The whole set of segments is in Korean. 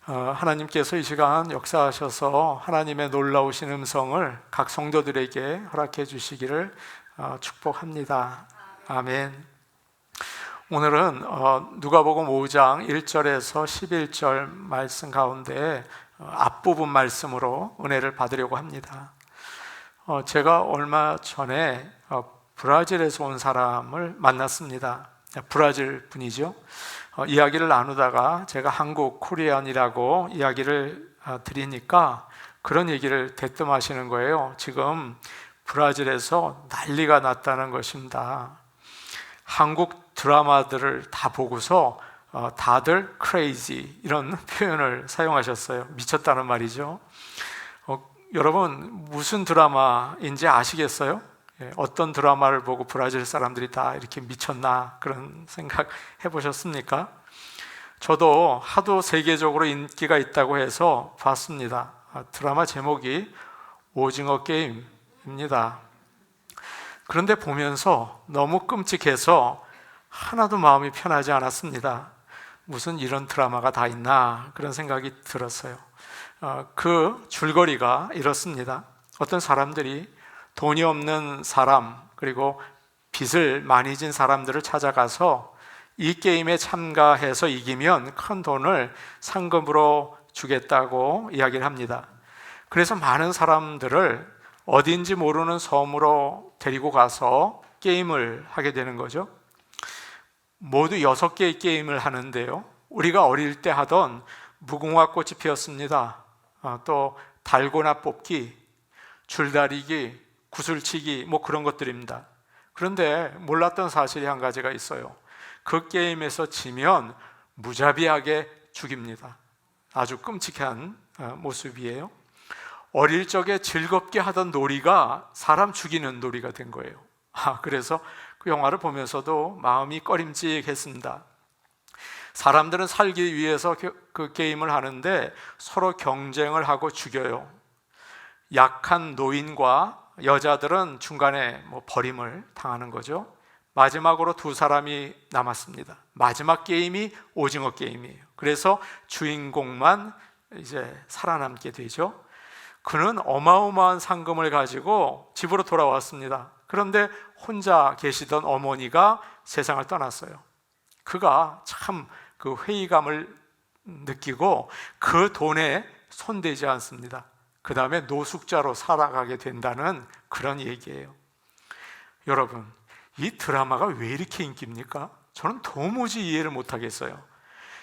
하나님께서 이 시간 역사하셔서 하나님의 놀라우신 음성을 각 성도들에게 허락해 주시기를 축복합니다. 아멘. 오늘은 누가복음 5장 1절에서 11절 말씀 가운데 앞부분 말씀으로 은혜를 받으려고 합니다. 제가 얼마 전에 브라질에서 온 사람을 만났습니다. 브라질 분이죠. 이야기를 나누다가 제가 한국 코리안이라고 이야기를 드리니까 그런 얘기를 대뜸하시는 거예요. 지금 브라질에서 난리가 났다는 것입니다. 한국 드라마들을 다 보고서 다들 crazy 이런 표현을 사용하셨어요. 미쳤다는 말이죠. 여러분 무슨 드라마인지 아시겠어요? 어떤 드라마를 보고 브라질 사람들이 다 이렇게 미쳤나 그런 생각 해보셨습니까? 저도 하도 세계적으로 인기가 있다고 해서 봤습니다. 드라마 제목이 오징어 게임입니다. 그런데 보면서 너무 끔찍해서 하나도 마음이 편하지 않았습니다. 무슨 이런 드라마가 다 있나 그런 생각이 들었어요. 그 줄거리가 이렇습니다. 어떤 사람들이 돈이 없는 사람 그리고 빚을 많이 진 사람들을 찾아가서 이 게임에 참가해서 이기면 큰 돈을 상금으로 주겠다고 이야기를 합니다. 그래서 많은 사람들을 어딘지 모르는 섬으로 데리고 가서 게임을 하게 되는 거죠. 모두 6개의 게임을 하는데요, 우리가 어릴 때 하던 무궁화 꽃이 피었습니다. 또 달고나 뽑기, 줄다리기, 구슬치기 뭐 그런 것들입니다. 그런데 몰랐던 사실이 한 가지가 있어요. 그 게임에서 지면 무자비하게 죽입니다. 아주 끔찍한 모습이에요. 어릴 적에 즐겁게 하던 놀이가 사람 죽이는 놀이가 된 거예요. 그래서 그 영화를 보면서도 마음이 꺼림직했습니다. 사람들은 살기 위해서 그 게임을 하는데 서로 경쟁을 하고 죽여요. 약한 노인과 여자들은 중간에 버림을 당하는 거죠. 마지막으로 2사람이 남았습니다. 마지막 게임이 오징어 게임이에요. 그래서 주인공만 이제 살아남게 되죠. 그는 어마어마한 상금을 가지고 집으로 돌아왔습니다. 그런데 혼자 계시던 어머니가 세상을 떠났어요. 그가 참 그 회의감을 느끼고 그 돈에 손대지 않습니다. 그 다음에 노숙자로 살아가게 된다는 그런 얘기예요. 여러분, 이 드라마가 왜 이렇게 인기입니까? 저는 도무지 이해를 못하겠어요.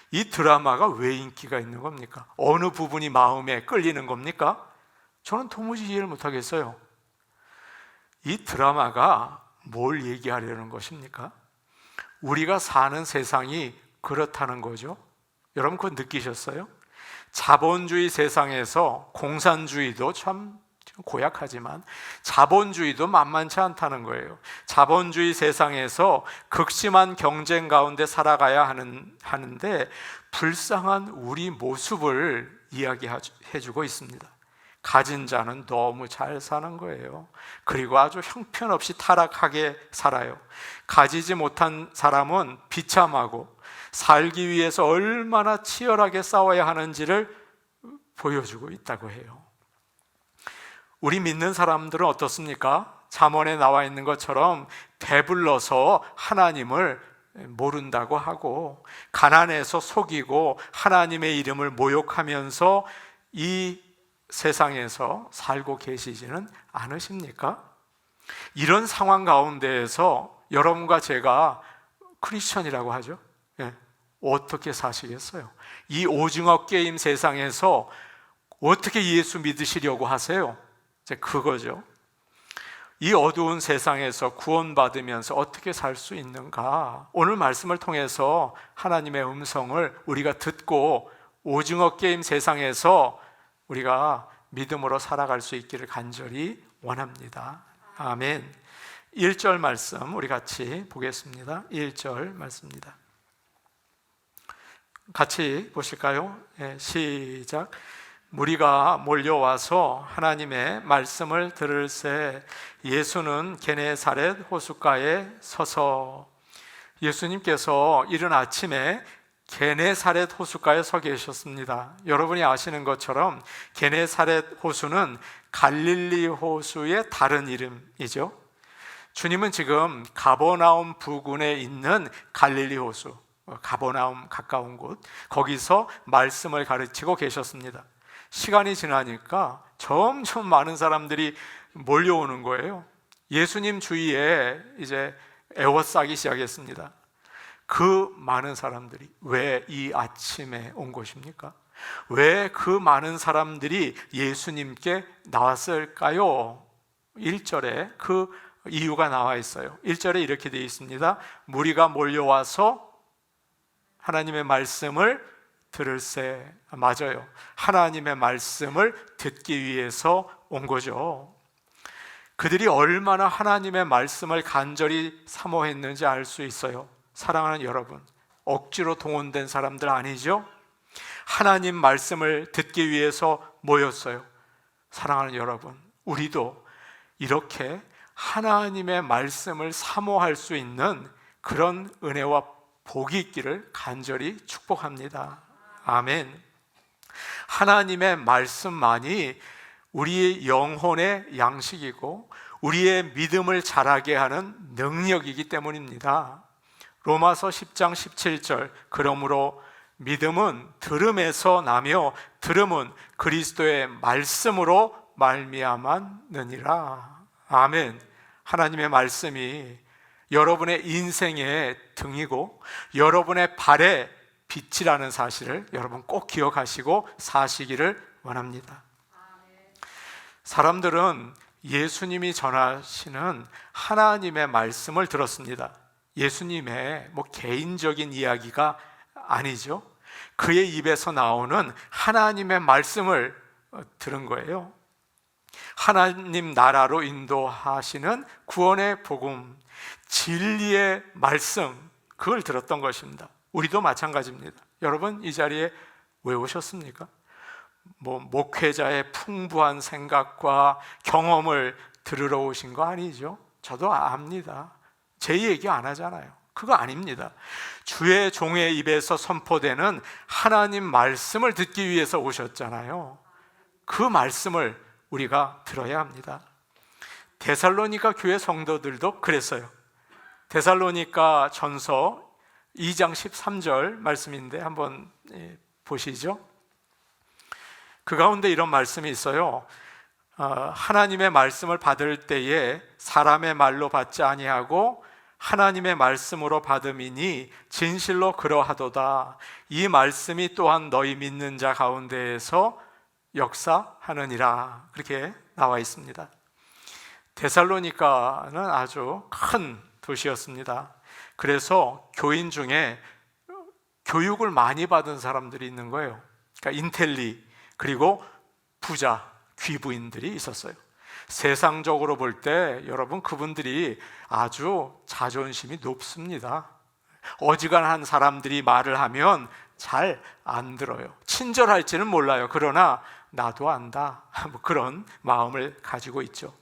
이 드라마가 왜 인기가 있는 겁니까? 어느 부분이 마음에 끌리는 겁니까? 저는 도무지 이해를 못하겠어요. 이 드라마가 뭘 얘기하려는 것입니까? 우리가 사는 세상이 그렇다는 거죠. 여러분 그거 느끼셨어요? 자본주의 세상에서 공산주의도 참 고약하지만 자본주의도 만만치 않다는 거예요. 자본주의 세상에서 극심한 경쟁 가운데 살아가야 하는데 불쌍한 우리 모습을 이야기해주고 있습니다. 가진 자는 너무 잘 사는 거예요. 그리고 아주 형편없이 타락하게 살아요. 가지지 못한 사람은 비참하고 살기 위해서 얼마나 치열하게 싸워야 하는지를 보여주고 있다고 해요. 우리 믿는 사람들은 어떻습니까? 잠언에 나와 있는 것처럼 배불러서 하나님을 모른다고 하고 가난해서 속이고 하나님의 이름을 모욕하면서 이 세상에서 살고 계시지는 않으십니까? 이런 상황 가운데에서 여러분과 제가 크리스천이라고 하죠. 어떻게 사시겠어요? 이 오징어 게임 세상에서 어떻게 예수 믿으시려고 하세요? 이제 그거죠. 이 어두운 세상에서 구원받으면서 어떻게 살 수 있는가? 오늘 말씀을 통해서 하나님의 음성을 우리가 듣고 오징어 게임 세상에서 우리가 믿음으로 살아갈 수 있기를 간절히 원합니다. 아멘. 1절 말씀 우리 같이 보겠습니다. 1절 말씀입니다. 같이 보실까요? 시작. 무리가 몰려와서 하나님의 말씀을 들을새 예수는 게네사렛 호숫가에 서서, 예수님께서 이른 아침에 게네사렛 호숫가에 서 계셨습니다. 여러분이 아시는 것처럼 게네사렛 호수는 갈릴리 호수의 다른 이름이죠. 주님은 지금 가버나움 부근에 있는 갈릴리 호수, 가버나움 가까운 곳, 거기서 말씀을 가르치고 계셨습니다. 시간이 지나니까 점점 많은 사람들이 몰려오는 거예요. 예수님 주위에 이제 에워싸기 시작했습니다. 그 많은 사람들이 왜 이 아침에 온 것입니까? 왜 그 많은 사람들이 예수님께 나왔을까요? 1절에 그 이유가 나와 있어요. 1절에 이렇게 되어 있습니다. 무리가 몰려와서 하나님의 말씀을 들을세. 맞아요. 하나님의 말씀을 듣기 위해서 온 거죠. 그들이 얼마나 하나님의 말씀을 간절히 사모했는지 알 수 있어요. 사랑하는 여러분, 억지로 동원된 사람들 아니죠? 하나님 말씀을 듣기 위해서 모였어요. 사랑하는 여러분, 우리도 이렇게 하나님의 말씀을 사모할 수 있는 그런 은혜와 복이 있기를 간절히 축복합니다. 아멘. 하나님의 말씀만이 우리의 영혼의 양식이고 우리의 믿음을 자라게 하는 능력이기 때문입니다. 로마서 10장 17절, 그러므로 믿음은 들음에서 나며 들음은 그리스도의 말씀으로 말미암았느니라. 아멘. 하나님의 말씀이 여러분의 인생의 등이고 여러분의 발의 빛이라는 사실을 여러분 꼭 기억하시고 사시기를 원합니다. 사람들은 예수님이 전하시는 하나님의 말씀을 들었습니다. 예수님의 개인적인 이야기가 아니죠. 그의 입에서 나오는 하나님의 말씀을 들은 거예요. 하나님 나라로 인도하시는 구원의 복음, 진리의 말씀, 그걸 들었던 것입니다. 우리도 마찬가지입니다. 여러분, 이 자리에 왜 오셨습니까? 목회자의 풍부한 생각과 경험을 들으러 오신 거 아니죠? 저도 압니다. 제 얘기 안 하잖아요. 그거 아닙니다. 주의 종의 입에서 선포되는 하나님 말씀을 듣기 위해서 오셨잖아요. 그 말씀을 우리가 들어야 합니다. 데살로니가 교회 성도들도 그랬어요. 데살로니가 전서 2장 13절 말씀인데 한번 보시죠. 그 가운데 이런 말씀이 있어요. 하나님의 말씀을 받을 때에 사람의 말로 받지 아니하고 하나님의 말씀으로 받음이니 진실로 그러하도다. 이 말씀이 또한 너희 믿는 자 가운데에서 역사하느니라. 그렇게 나와 있습니다. 데살로니가는 아주 큰 도시였습니다. 그래서 교인 중에 교육을 많이 받은 사람들이 있는 거예요. 그러니까 인텔리, 그리고 부자, 귀부인들이 있었어요. 세상적으로 볼 때 여러분, 그분들이 아주 자존심이 높습니다. 어지간한 사람들이 말을 하면 잘 안 들어요. 친절할지는 몰라요. 그러나 나도 안다, 그런 마음을 가지고 있죠.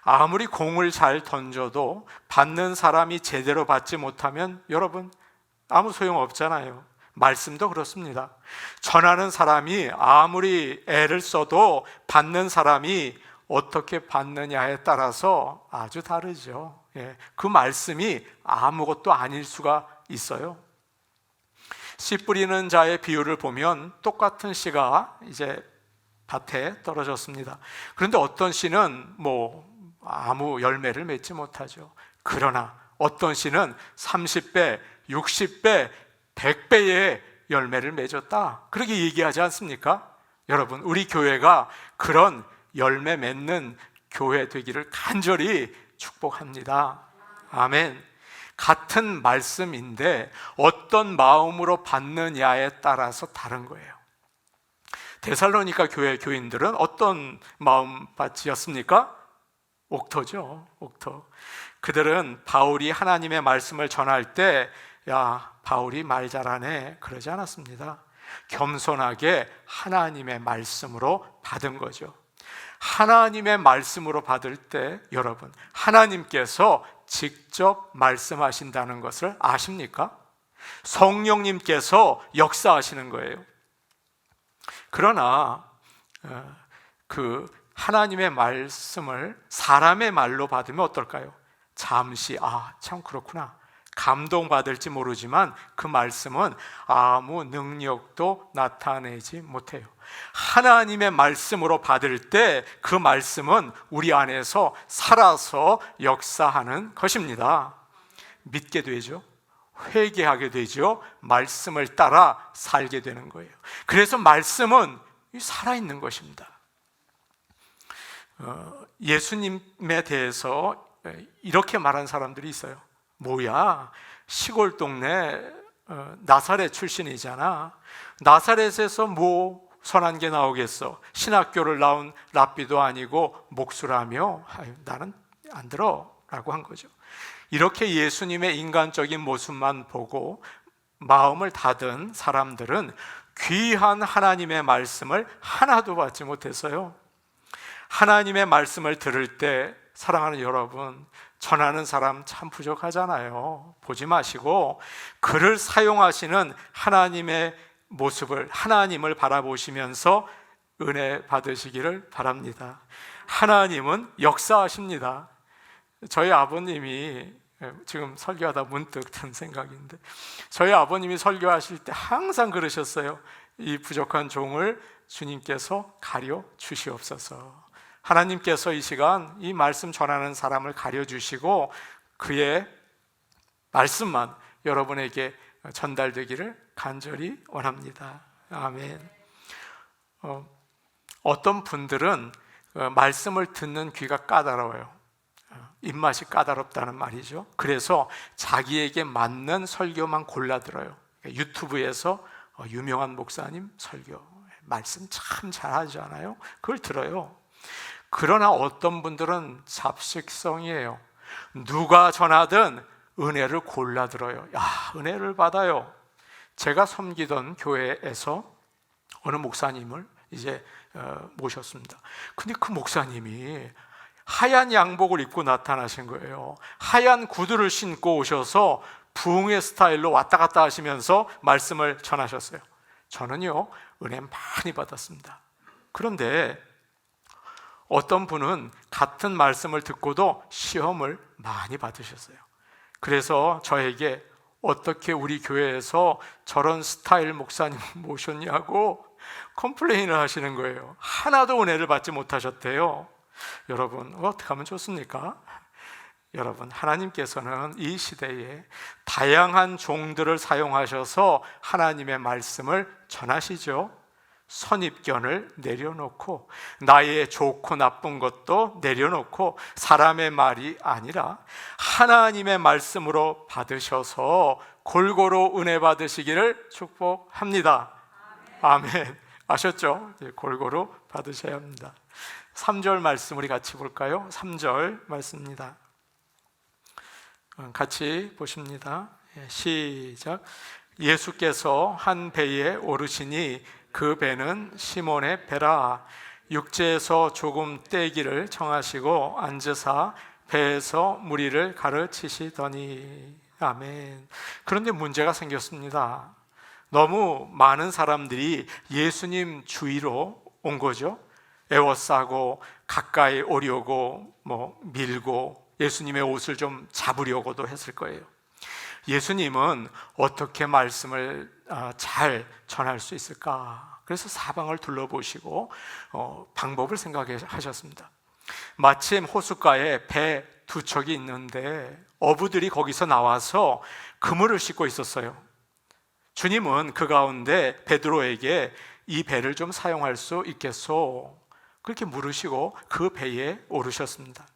아무리 공을 잘 던져도 받는 사람이 제대로 받지 못하면 여러분, 아무 소용 없잖아요. 말씀도 그렇습니다. 전하는 사람이 아무리 애를 써도 받는 사람이 어떻게 받느냐에 따라서 아주 다르죠. 그 말씀이 아무것도 아닐 수가 있어요. 씨 뿌리는 자의 비유를 보면 똑같은 씨가 이제 밭에 떨어졌습니다. 그런데 어떤 씨는 아무 열매를 맺지 못하죠. 그러나 어떤 씨는 30배, 60배, 100배의 열매를 맺었다, 그렇게 얘기하지 않습니까? 여러분, 우리 교회가 그런 열매 맺는 교회 되기를 간절히 축복합니다. 아멘. 같은 말씀인데 어떤 마음으로 받느냐에 따라서 다른 거예요. 데살로니가 교회 교인들은 어떤 마음밭이었습니까? 옥토죠. 옥토. 그들은 바울이 하나님의 말씀을 전할 때 야, 바울이 말 잘하네, 그러지 않았습니다. 겸손하게 하나님의 말씀으로 받은 거죠. 하나님의 말씀으로 받을 때 여러분, 하나님께서 직접 말씀하신다는 것을 아십니까? 성령님께서 역사하시는 거예요. 그러나 그 하나님의 말씀을 사람의 말로 받으면 어떨까요? 잠시 참 그렇구나, 감동받을지 모르지만 그 말씀은 아무 능력도 나타내지 못해요. 하나님의 말씀으로 받을 때 그 말씀은 우리 안에서 살아서 역사하는 것입니다. 믿게 되죠. 회개하게 되죠. 말씀을 따라 살게 되는 거예요. 그래서 말씀은 살아있는 것입니다. 예수님에 대해서 이렇게 말한 사람들이 있어요. 뭐야, 시골 동네 나사렛 출신이잖아. 나사렛에서 뭐 선한 게 나오겠어. 신학교를 나온 랍비도 아니고 목수라며 나는 안 들어 라고 한 거죠. 이렇게 예수님의 인간적인 모습만 보고 마음을 닫은 사람들은 귀한 하나님의 말씀을 하나도 받지 못했어요. 하나님의 말씀을 들을 때 사랑하는 여러분, 전하는 사람 참 부족하잖아요. 보지 마시고 그를 사용하시는 하나님의 모습을, 하나님을 바라보시면서 은혜 받으시기를 바랍니다. 하나님은 역사하십니다. 저희 아버님이, 지금 설교하다 문득 든 생각인데, 저희 아버님이 설교하실 때 항상 그러셨어요. 이 부족한 종을 주님께서 가려 주시옵소서. 하나님께서 이 시간 이 말씀 전하는 사람을 가려주시고 그의 말씀만 여러분에게 전달되기를 간절히 원합니다. 아멘. 어떤 분들은 말씀을 듣는 귀가 까다로워요. 입맛이 까다롭다는 말이죠. 그래서 자기에게 맞는 설교만 골라 들어요. 유튜브에서 유명한 목사님 설교, 말씀 참 잘하잖아요. 그걸 들어요. 그러나 어떤 분들은 잡식성이에요. 누가 전하든 은혜를 골라 들어요. 은혜를 받아요. 제가 섬기던 교회에서 어느 목사님을 이제 모셨습니다. 근데 그 목사님이 하얀 양복을 입고 나타나신 거예요. 하얀 구두를 신고 오셔서 부흥의 스타일로 왔다 갔다 하시면서 말씀을 전하셨어요. 저는요, 은혜 많이 받았습니다. 그런데 어떤 분은 같은 말씀을 듣고도 시험을 많이 받으셨어요. 그래서 저에게 어떻게 우리 교회에서 저런 스타일 목사님 모셨냐고 컴플레인을 하시는 거예요. 하나도 은혜를 받지 못하셨대요. 여러분, 어떻게 하면 좋습니까? 여러분, 하나님께서는 이 시대에 다양한 종들을 사용하셔서 하나님의 말씀을 전하시죠. 선입견을 내려놓고 나의 좋고 나쁜 것도 내려놓고 사람의 말이 아니라 하나님의 말씀으로 받으셔서 골고루 은혜 받으시기를 축복합니다. 아멘. 아셨죠? 골고루 받으셔야 합니다. 3절 말씀 우리 같이 볼까요? 3절 말씀입니다. 같이 보십니다. 시작. 예수께서 한 배에 오르시니 그 배는 시몬의 배라. 육지에서 조금 떼기를 청하시고 앉으사 배에서 무리를 가르치시더니. 아멘. 그런데 문제가 생겼습니다. 너무 많은 사람들이 예수님 주위로 온 거죠. 에워싸고 가까이 오려고 밀고 예수님의 옷을 좀 잡으려고도 했을 거예요. 예수님은 어떻게 말씀을 잘 전할 수 있을까? 그래서 사방을 둘러보시고 방법을 생각하셨습니다. 마침 호숫가에 배 두 척이 있는데 어부들이 거기서 나와서 그물을 싣고 있었어요. 주님은 그 가운데 베드로에게 이 배를 좀 사용할 수 있겠소? 그렇게 물으시고 그 배에 오르셨습니다.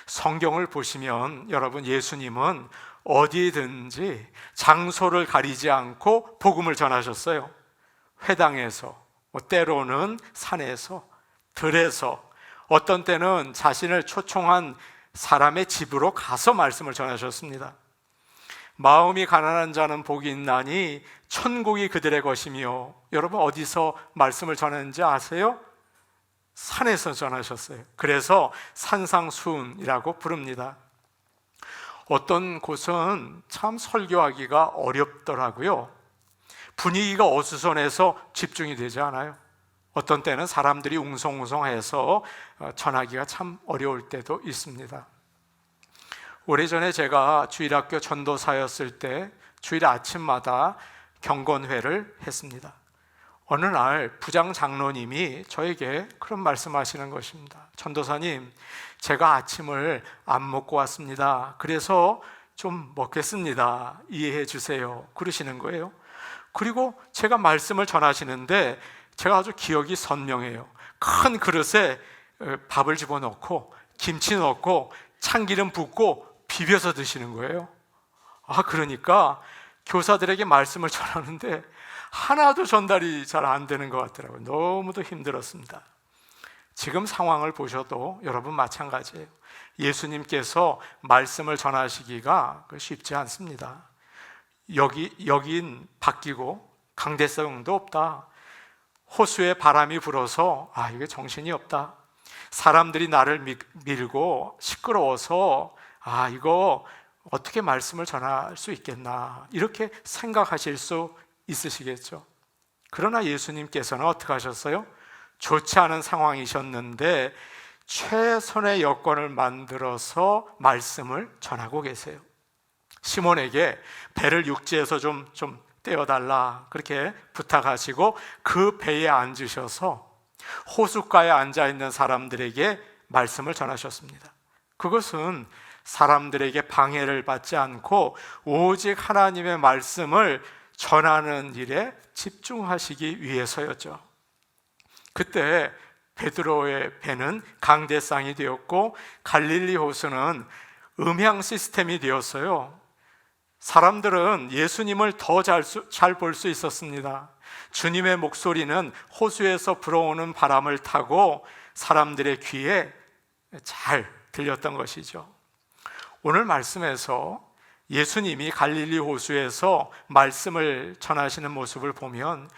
성경을 보시면 여러분, 예수님은 어디든지 장소를 가리지 않고 복음을 전하셨어요. 회당에서, 때로는 산에서, 들에서, 어떤 때는 자신을 초청한 사람의 집으로 가서 말씀을 전하셨습니다. 마음이 가난한 자는 복이 있나니 천국이 그들의 것이며. 여러분, 어디서 말씀을 전했는지 아세요? 산에서 전하셨어요. 그래서 산상수훈이라고 부릅니다. 어떤 곳은 참 설교하기가 어렵더라고요. 분위기가 어수선해서 집중이 되지 않아요. 어떤 때는 사람들이 웅성웅성해서 전하기가 참 어려울 때도 있습니다. 오래전에 제가 주일학교 전도사였을 때 주일 아침마다 경건회를 했습니다. 어느 날 부장 장로님이 저에게 그런 말씀하시는 것입니다. 전도사님, 제가 아침을 안 먹고 왔습니다. 그래서 좀 먹겠습니다. 이해해 주세요. 그러시는 거예요. 그리고 제가 말씀을 전하시는데 제가 아주 기억이 선명해요. 큰 그릇에 밥을 집어넣고 김치 넣고 참기름 붓고 비벼서 드시는 거예요. 그러니까 교사들에게 말씀을 전하는데 하나도 전달이 잘 안 되는 것 같더라고요. 너무도 힘들었습니다. 지금 상황을 보셔도 여러분 마찬가지예요. 예수님께서 말씀을 전하시기가 쉽지 않습니다. 여긴 바뀌고 강대성도 없다. 호수에 바람이 불어서 이게 정신이 없다. 사람들이 나를 밀고 시끄러워서 이거 어떻게 말씀을 전할 수 있겠나, 이렇게 생각하실 수 있으시겠죠. 그러나 예수님께서는 어떻게 하셨어요? 좋지 않은 상황이셨는데 최선의 여건을 만들어서 말씀을 전하고 계세요. 시몬에게 배를 육지에서 좀 떼어달라 그렇게 부탁하시고 그 배에 앉으셔서 호숫가에 앉아있는 사람들에게 말씀을 전하셨습니다. 그것은 사람들에게 방해를 받지 않고 오직 하나님의 말씀을 전하는 일에 집중하시기 위해서였죠. 그때 베드로의 배는 강대상이 되었고 갈릴리 호수는 음향 시스템이 되었어요. 사람들은 예수님을 더 잘 볼 수 있었습니다. 주님의 목소리는 호수에서 불어오는 바람을 타고 사람들의 귀에 잘 들렸던 것이죠. 오늘 말씀에서 예수님이 갈릴리 호수에서 말씀을 전하시는 모습을 보면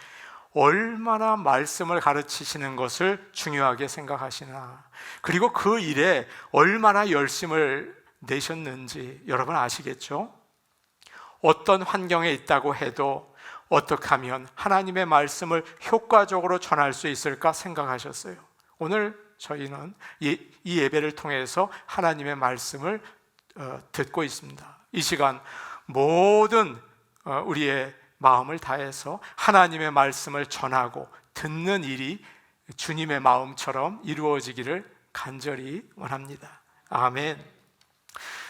얼마나 말씀을 가르치시는 것을 중요하게 생각하시나, 그리고 그 일에 얼마나 열심을 내셨는지 여러분 아시겠죠? 어떤 환경에 있다고 해도 어떻게 하면 하나님의 말씀을 효과적으로 전할 수 있을까 생각하셨어요. 오늘 저희는 이 예배를 통해서 하나님의 말씀을 듣고 있습니다. 이 시간 모든 우리의 마음을 다해서 하나님의 말씀을 전하고 듣는 일이 주님의 마음처럼 이루어지기를 간절히 원합니다. 아멘.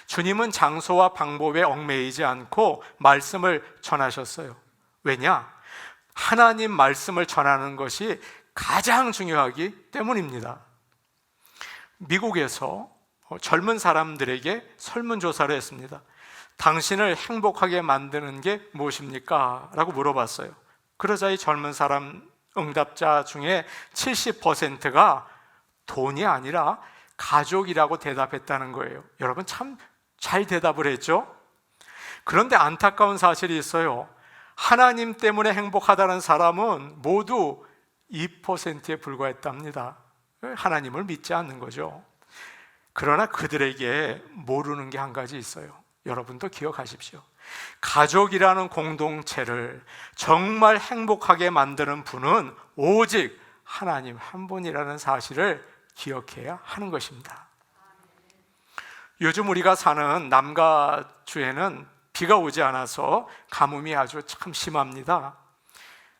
주님은 장소와 방법에 얽매이지 않고 말씀을 전하셨어요. 왜냐? 하나님 말씀을 전하는 것이 가장 중요하기 때문입니다. 미국에서 젊은 사람들에게 설문조사를 했습니다. 당신을 행복하게 만드는 게 무엇입니까? 라고 물어봤어요. 그러자 이 젊은 사람 응답자 중에 70%가 돈이 아니라 가족이라고 대답했다는 거예요. 여러분 참 잘 대답을 했죠? 그런데 안타까운 사실이 있어요. 하나님 때문에 행복하다는 사람은 모두 2%에 불과했답니다. 하나님을 믿지 않는 거죠. 그러나 그들에게 모르는 게 한 가지 있어요. 여러분도 기억하십시오. 가족이라는 공동체를 정말 행복하게 만드는 분은 오직 하나님 한 분이라는 사실을 기억해야 하는 것입니다. 요즘 우리가 사는 남가주에는 비가 오지 않아서 가뭄이 아주 참 심합니다.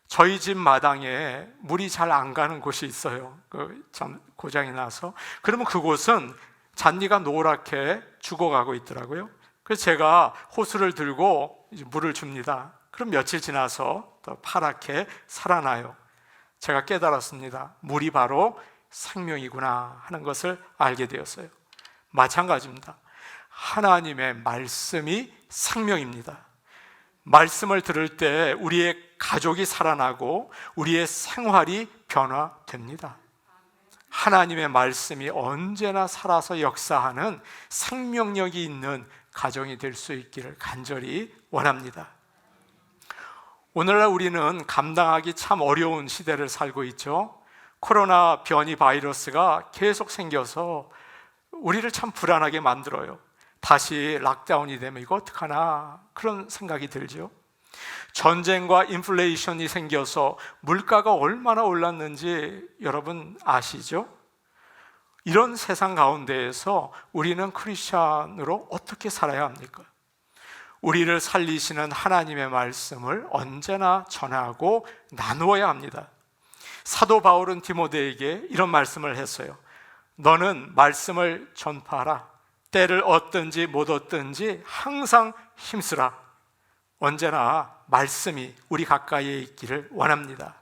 저희 집 마당에 물이 잘 안 가는 곳이 있어요. 참 고장이 나서. 그러면 그곳은 잔디가 노랗게 죽어가고 있더라고요. 그래서 제가 호수를 들고 물을 줍니다. 그럼 며칠 지나서 더 파랗게 살아나요. 제가 깨달았습니다. 물이 바로 생명이구나 하는 것을 알게 되었어요. 마찬가지입니다. 하나님의 말씀이 생명입니다. 말씀을 들을 때 우리의 가족이 살아나고 우리의 생활이 변화됩니다. 하나님의 말씀이 언제나 살아서 역사하는 생명력이 있는 가정이 될 수 있기를 간절히 원합니다. 오늘날 우리는 감당하기 참 어려운 시대를 살고 있죠. 코로나 변이 바이러스가 계속 생겨서 우리를 참 불안하게 만들어요. 다시 락다운이 되면 이거 어떡하나 그런 생각이 들죠. 전쟁과 인플레이션이 생겨서 물가가 얼마나 올랐는지 여러분 아시죠? 이런 세상 가운데에서 우리는 크리스찬으로 어떻게 살아야 합니까? 우리를 살리시는 하나님의 말씀을 언제나 전하고 나누어야 합니다. 사도 바울은 디모데에게 이런 말씀을 했어요. 너는 말씀을 전파하라. 때를 얻든지 못 얻든지 항상 힘쓰라. 언제나 말씀이 우리 가까이에 있기를 원합니다.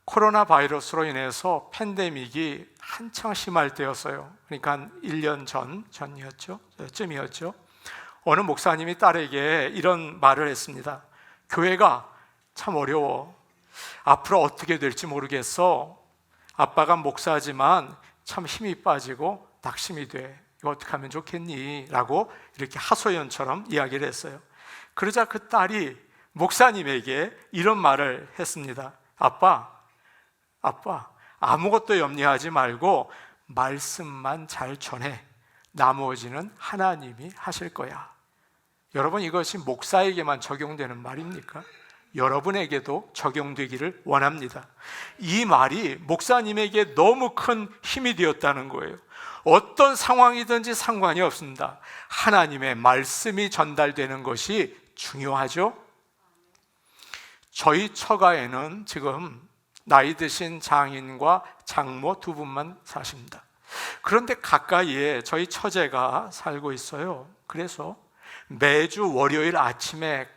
코로나 바이러스로 인해서 팬데믹이 한창 심할 때였어요. 그러니까 한 1년 전쯤이었죠. 어느 목사님이 딸에게 이런 말을 했습니다. 교회가 참 어려워. 앞으로 어떻게 될지 모르겠어. 아빠가 목사지만 참 힘이 빠지고 낙심이 돼. 이거 어떻게 하면 좋겠니? 라고 이렇게 하소연처럼 이야기를 했어요. 그러자 그 딸이 목사님에게 이런 말을 했습니다. 아빠, 아무것도 염려하지 말고 말씀만 잘 전해. 나머지는 하나님이 하실 거야. 여러분, 이것이 목사에게만 적용되는 말입니까? 여러분에게도 적용되기를 원합니다. 이 말이 목사님에게 너무 큰 힘이 되었다는 거예요. 어떤 상황이든지 상관이 없습니다. 하나님의 말씀이 전달되는 것이 중요하죠. 저희 처가에는 지금 나이 드신 장인과 장모 두 분만 사십니다. 그런데 가까이에 저희 처제가 살고 있어요. 그래서 매주 월요일 아침에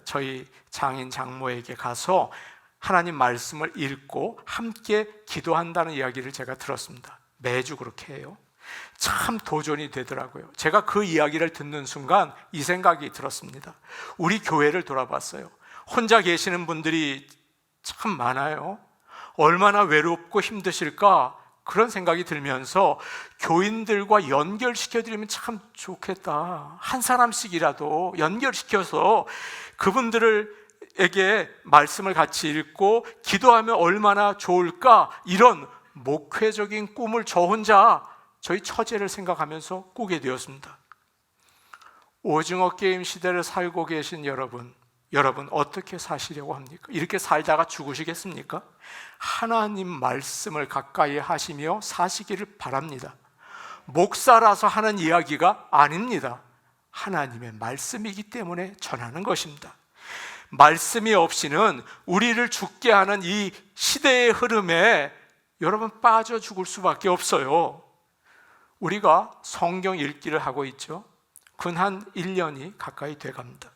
저희 장인 장모에게 가서 하나님 말씀을 읽고 함께 기도한다는 이야기를 제가 들었습니다. 매주 그렇게 해요. 참 도전이 되더라고요. 제가 그 이야기를 듣는 순간 이 생각이 들었습니다. 우리 교회를 돌아봤어요. 혼자 계시는 분들이 참 많아요. 얼마나 외롭고 힘드실까 그런 생각이 들면서 교인들과 연결시켜드리면 참 좋겠다. 한 사람씩이라도 연결시켜서 그분들에게 말씀을 같이 읽고 기도하면 얼마나 좋을까. 이런 목회적인 꿈을 저 혼자 저희 처제를 생각하면서 꾸게 되었습니다. 오징어 게임 시대를 살고 계신 여러분 어떻게 사시려고 합니까? 이렇게 살다가 죽으시겠습니까? 하나님 말씀을 가까이 하시며 사시기를 바랍니다. 목사라서 하는 이야기가 아닙니다. 하나님의 말씀이기 때문에 전하는 것입니다. 말씀이 없이는 우리를 죽게 하는 이 시대의 흐름에 여러분 빠져 죽을 수밖에 없어요. 우리가 성경 읽기를 하고 있죠. 근 1년이 가까이 돼갑니다.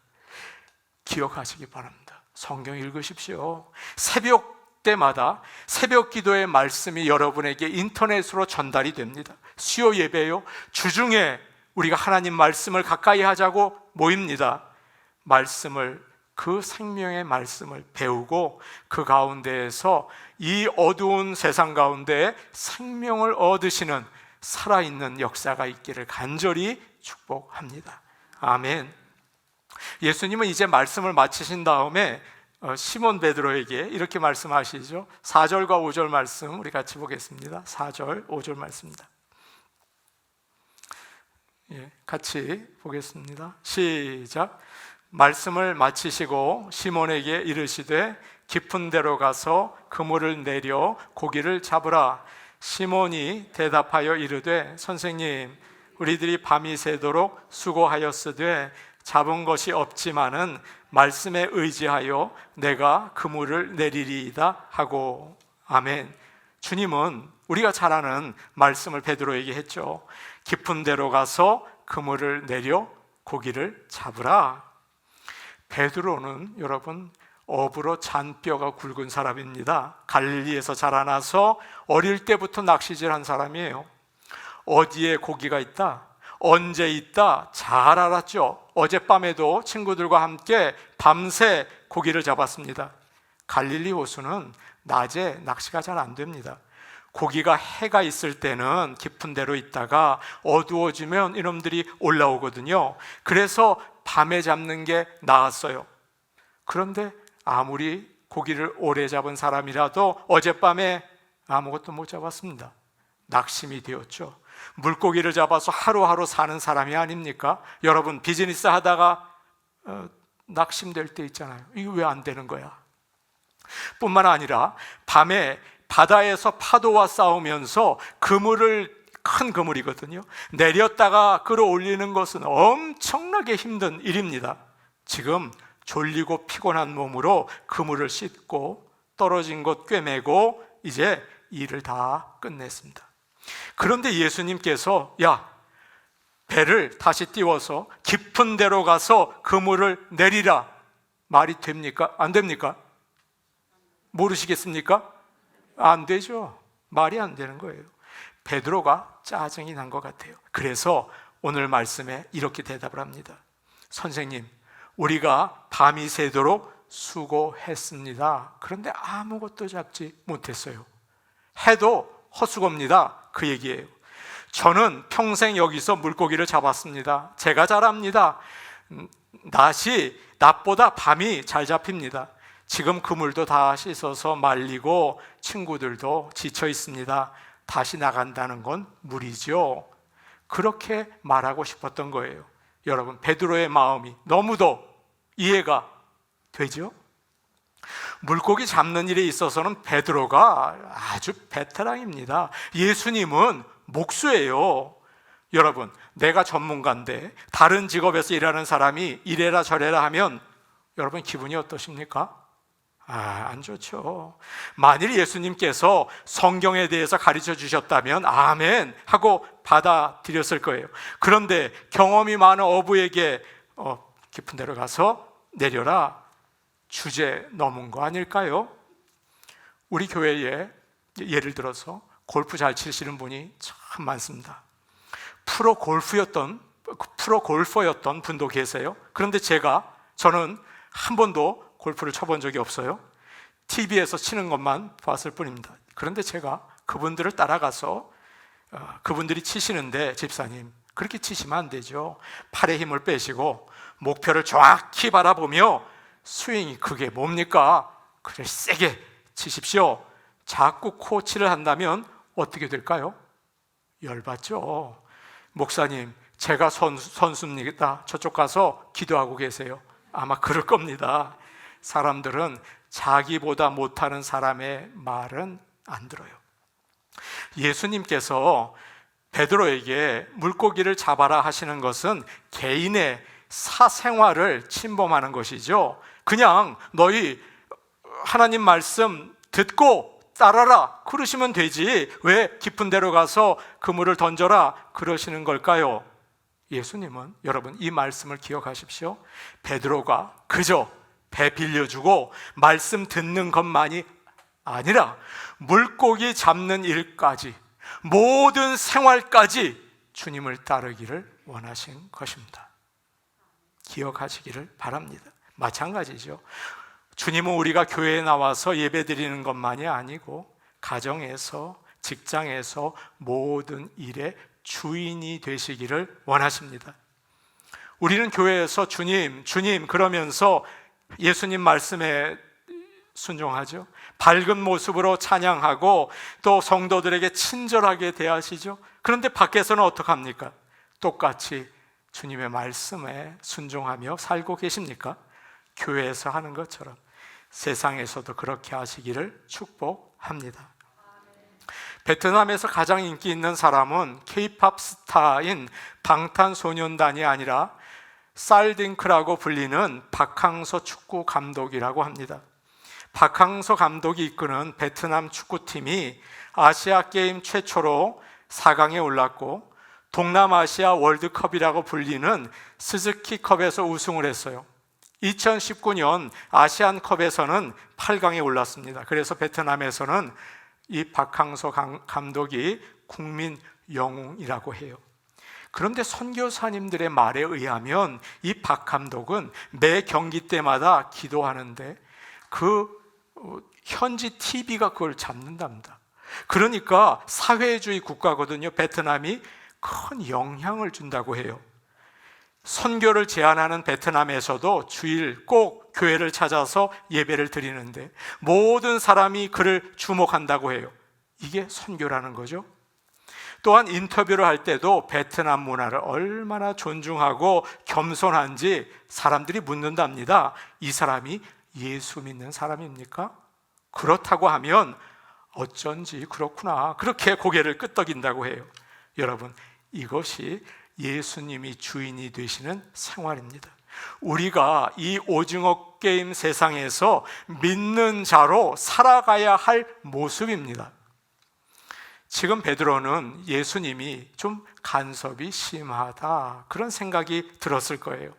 기억하시기 바랍니다. 성경 읽으십시오. 새벽 때마다 새벽 기도의 말씀이 여러분에게 인터넷으로 전달이 됩니다. 수요 예배요, 주중에 우리가 하나님 말씀을 가까이 하자고 모입니다. 그 생명의 말씀을 배우고 그 가운데에서 이 어두운 세상 가운데 생명을 얻으시는 살아있는 역사가 있기를 간절히 축복합니다. 아멘. 예수님은 이제 말씀을 마치신 다음에 시몬 베드로에게 이렇게 말씀하시죠. 4절과 5절 말씀 우리 같이 보겠습니다. 4절, 5절 말씀입니다. 같이 보겠습니다. 시작. 말씀을 마치시고 시몬에게 이르시되 깊은 데로 가서 그물을 내려 고기를 잡으라. 시몬이 대답하여 이르되 선생님, 우리들이 밤이 새도록 수고하였으되 잡은 것이 없지만은 말씀에 의지하여 내가 그물을 내리리이다 하고. 아멘. 주님은 우리가 잘 아는 말씀을 베드로에게 했죠. 깊은 데로 가서 그물을 내려 고기를 잡으라. 베드로는 여러분 업으로 잔뼈가 굵은 사람입니다. 갈릴리에서 자라나서 어릴 때부터 낚시질한 사람이에요. 어디에 고기가 있다, 언제 있다 잘 알았죠. 어젯밤에도 친구들과 함께 밤새 고기를 잡았습니다. 갈릴리 호수는 낮에 낚시가 잘 안 됩니다. 고기가 해가 있을 때는 깊은 데로 있다가 어두워지면 이놈들이 올라오거든요. 그래서 밤에 잡는 게 나았어요. 그런데 아무리 고기를 오래 잡은 사람이라도 어젯밤에 아무것도 못 잡았습니다. 낙심이 되었죠. 물고기를 잡아서 하루하루 사는 사람이 아닙니까? 여러분, 비즈니스 하다가 낙심될 때 있잖아요. 이거 왜 안 되는 거야? 뿐만 아니라 밤에 바다에서 파도와 싸우면서 큰 그물이거든요. 내렸다가 끌어올리는 것은 엄청나게 힘든 일입니다. 지금 졸리고 피곤한 몸으로 그물을 씻고 떨어진 것 꿰매고 이제 일을 다 끝냈습니다. 그런데 예수님께서 배를 다시 띄워서 깊은 데로 가서 그물을 내리라, 말이 됩니까? 안 됩니까? 모르시겠습니까? 안 되죠. 말이 안 되는 거예요. 베드로가 짜증이 난 것 같아요. 그래서 오늘 말씀에 이렇게 대답을 합니다. 선생님, 우리가 밤이 새도록 수고했습니다. 그런데 아무것도 잡지 못했어요. 해도 헛수고입니다. 그 얘기예요. 저는 평생 여기서 물고기를 잡았습니다. 제가 잘합니다. 낮보다 밤이 잘 잡힙니다. 지금 그물도 다 씻어서 말리고 친구들도 지쳐 있습니다. 다시 나간다는 건 무리죠. 그렇게 말하고 싶었던 거예요. 여러분, 베드로의 마음이 너무도 이해가 되죠? 물고기 잡는 일에 있어서는 베드로가 아주 베테랑입니다. 예수님은 목수예요. 여러분, 내가 전문가인데 다른 직업에서 일하는 사람이 이래라 저래라 하면 여러분 기분이 어떠십니까? 안 좋죠. 만일 예수님께서 성경에 대해서 가르쳐 주셨다면 아멘 하고 받아들였을 거예요. 그런데 경험이 많은 어부에게 깊은 데로 가서 내려라, 주제 넘은 거 아닐까요? 우리 교회에 예를 들어서 골프 잘 치시는 분이 참 많습니다. 프로 골퍼였던 분도 계세요. 그런데 저는 한 번도 골프를 쳐본 적이 없어요. TV에서 치는 것만 봤을 뿐입니다. 그런데 제가 그분들을 따라가서 그분들이 치시는데, 집사님, 그렇게 치시면 안 되죠. 팔에 힘을 빼시고 목표를 정확히 바라보며 스윙이 그게 뭡니까? 그래, 세게 치십시오. 자꾸 코치를 한다면 어떻게 될까요? 열받죠. 목사님, 제가 선수입니다. 저쪽 가서 기도하고 계세요. 아마 그럴 겁니다. 사람들은 자기보다 못하는 사람의 말은 안 들어요. 예수님께서 베드로에게 물고기를 잡아라 하시는 것은 개인의 사생활을 침범하는 것이죠. 그냥 너희 하나님 말씀 듣고 따라라 그러시면 되지 왜 깊은 데로 가서 그물을 던져라 그러시는 걸까요? 예수님은, 여러분, 이 말씀을 기억하십시오. 베드로가 그저 배 빌려주고 말씀 듣는 것만이 아니라 물고기 잡는 일까지, 모든 생활까지 주님을 따르기를 원하신 것입니다. 기억하시기를 바랍니다. 마찬가지죠. 주님은 우리가 교회에 나와서 예배드리는 것만이 아니고 가정에서, 직장에서 모든 일의 주인이 되시기를 원하십니다. 우리는 교회에서 주님, 주님 그러면서 예수님 말씀에 순종하죠. 밝은 모습으로 찬양하고 또 성도들에게 친절하게 대하시죠. 그런데 밖에서는 어떡합니까? 똑같이 주님의 말씀에 순종하며 살고 계십니까? 교회에서 하는 것처럼 세상에서도 그렇게 하시기를 축복합니다. 베트남에서 가장 인기 있는 사람은 K-팝 스타인 방탄소년단이 아니라 살딩크라고 불리는 박항서 축구 감독이라고 합니다. 박항서 감독이 이끄는 베트남 축구팀이 아시아 게임 최초로 4강에 올랐고 동남아시아 월드컵이라고 불리는 스즈키컵에서 우승을 했어요. 2019년 아시안컵에서는 8강에 올랐습니다. 그래서 베트남에서는 이 박항서 감독이 국민 영웅이라고 해요. 그런데 선교사님들의 말에 의하면 이 박 감독은 매 경기 때마다 기도하는데 현지 TV가 그걸 잡는답니다. 그러니까 사회주의 국가거든요. 베트남이 큰 영향을 준다고 해요. 선교를 제안하는 베트남에서도 주일 꼭 교회를 찾아서 예배를 드리는데 모든 사람이 그를 주목한다고 해요. 이게 선교라는 거죠. 또한 인터뷰를 할 때도 베트남 문화를 얼마나 존중하고 겸손한지 사람들이 묻는답니다. 이 사람이 예수 믿는 사람입니까? 그렇다고 하면 어쩐지 그렇구나, 그렇게 고개를 끄덕인다고 해요. 여러분, 이것이 예수님이 주인이 되시는 생활입니다. 우리가 이 오징어 게임 세상에서 믿는 자로 살아가야 할 모습입니다. 지금 베드로는 예수님이 좀 간섭이 심하다, 그런 생각이 들었을 거예요.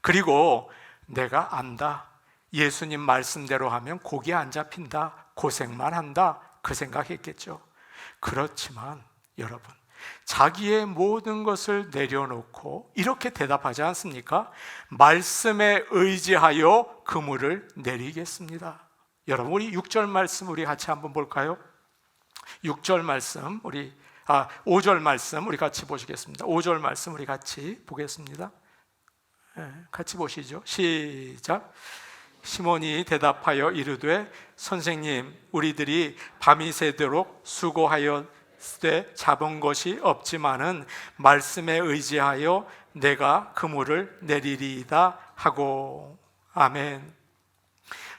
그리고 내가 안다, 예수님 말씀대로 하면 고기 안 잡힌다, 고생만 한다, 그 생각했겠죠. 그렇지만 여러분, 자기의 모든 것을 내려놓고 이렇게 대답하지 않습니까? 말씀에 의지하여 그물을 내리겠습니다. 여러분, 우리 6절 말씀 우리 같이 한번 볼까요? 6절 말씀 5절 말씀 우리 같이 보시겠습니다. 5절 말씀 우리 같이 보겠습니다. 같이 보시죠. 시작. 시몬이 대답하여 이르되 선생님, 우리들이 밤이 새도록 수고하였으되 잡은 것이 없지만은 말씀에 의지하여 내가 그물을 내리리이다 하고. 아멘.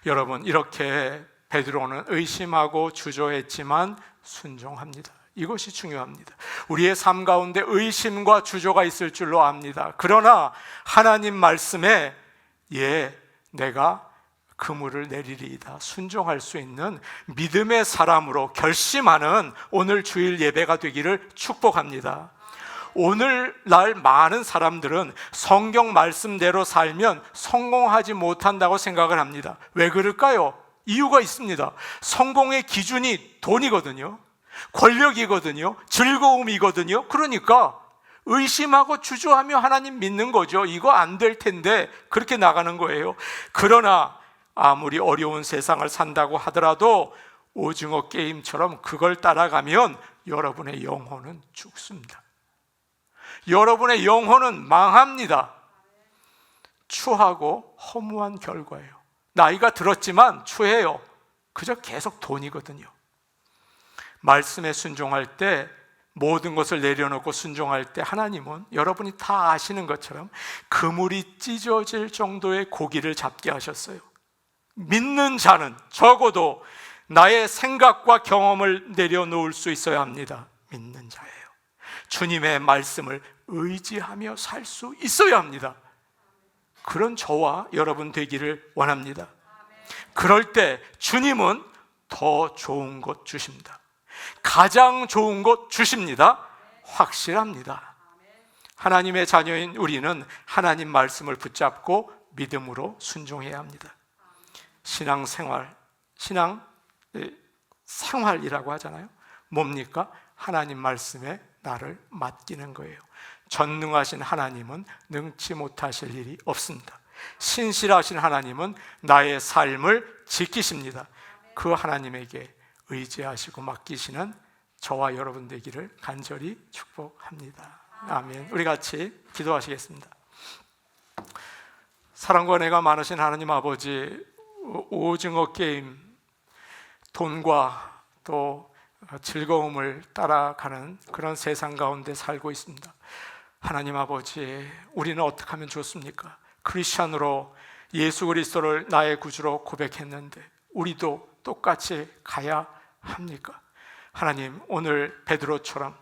여러분, 이렇게 베드로는 의심하고 주저했지만 순종합니다. 이것이 중요합니다. 우리의 삶 가운데 의심과 주저가 있을 줄로 압니다. 그러나 하나님 말씀에 내가 그물을 내리리이다, 순종할 수 있는 믿음의 사람으로 결심하는 오늘 주일 예배가 되기를 축복합니다. 오늘날 많은 사람들은 성경 말씀대로 살면 성공하지 못한다고 생각을 합니다. 왜 그럴까요? 이유가 있습니다. 성공의 기준이 돈이거든요, 권력이거든요, 즐거움이거든요. 그러니까 의심하고 주저하며 하나님 믿는 거죠. 이거 안 될 텐데 그렇게 나가는 거예요. 그러나 아무리 어려운 세상을 산다고 하더라도 오징어 게임처럼 그걸 따라가면 여러분의 영혼은 죽습니다. 여러분의 영혼은 망합니다. 추하고 허무한 결과예요. 나이가 들었지만 추해요. 그저 계속 돈이거든요. 말씀에 순종할 때, 모든 것을 내려놓고 순종할 때 하나님은 여러분이 다 아시는 것처럼 그물이 찢어질 정도의 고기를 잡게 하셨어요. 믿는 자는 적어도 나의 생각과 경험을 내려놓을 수 있어야 합니다. 믿는 자예요. 주님의 말씀을 의지하며 살 수 있어야 합니다. 그런 저와 여러분 되기를 원합니다. 그럴 때 주님은 더 좋은 것 주십니다. 가장 좋은 것 주십니다. 확실합니다. 하나님의 자녀인 우리는 하나님 말씀을 붙잡고 믿음으로 순종해야 합니다. 생활이라고 하잖아요. 뭡니까? 하나님 말씀에 나를 맡기는 거예요. 전능하신 하나님은 능치 못하실 일이 없습니다. 신실하신 하나님은 나의 삶을 지키십니다. 그 하나님에게 의지하시고 맡기시는 저와 여러분 되기를 간절히 축복합니다. 아멘. 우리 같이 기도하시겠습니다. 사랑과 은혜가 많으신 하나님 아버지, 오징어 게임, 돈과 또 즐거움을 따라가는 그런 세상 가운데 살고 있습니다. 하나님 아버지, 우리는 어떻게 하면 좋습니까? 크리스찬으로 예수 그리스도를 나의 구주로 고백했는데 우리도 똑같이 가야 합니까? 하나님, 오늘 베드로처럼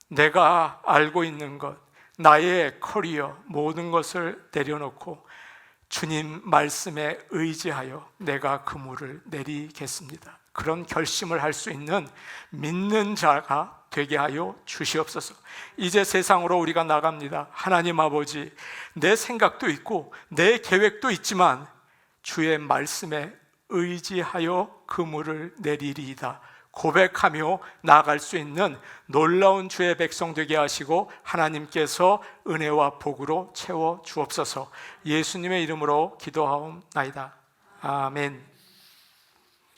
내가 알고 있는 것, 나의 커리어, 모든 것을 내려놓고 주님 말씀에 의지하여 내가 그물을 내리겠습니다. 그런 결심을 할 수 있는 믿는 자가 되게 하여 주시옵소서. 이제 세상으로 우리가 나갑니다. 하나님 아버지, 내 생각도 있고 내 계획도 있지만 주의 말씀에 의지하여 그물을 내리리이다 고백하며 나아갈 수 있는 놀라운 주의 백성 되게 하시고 하나님께서 은혜와 복으로 채워 주옵소서. 예수님의 이름으로 기도하옵나이다. 아멘.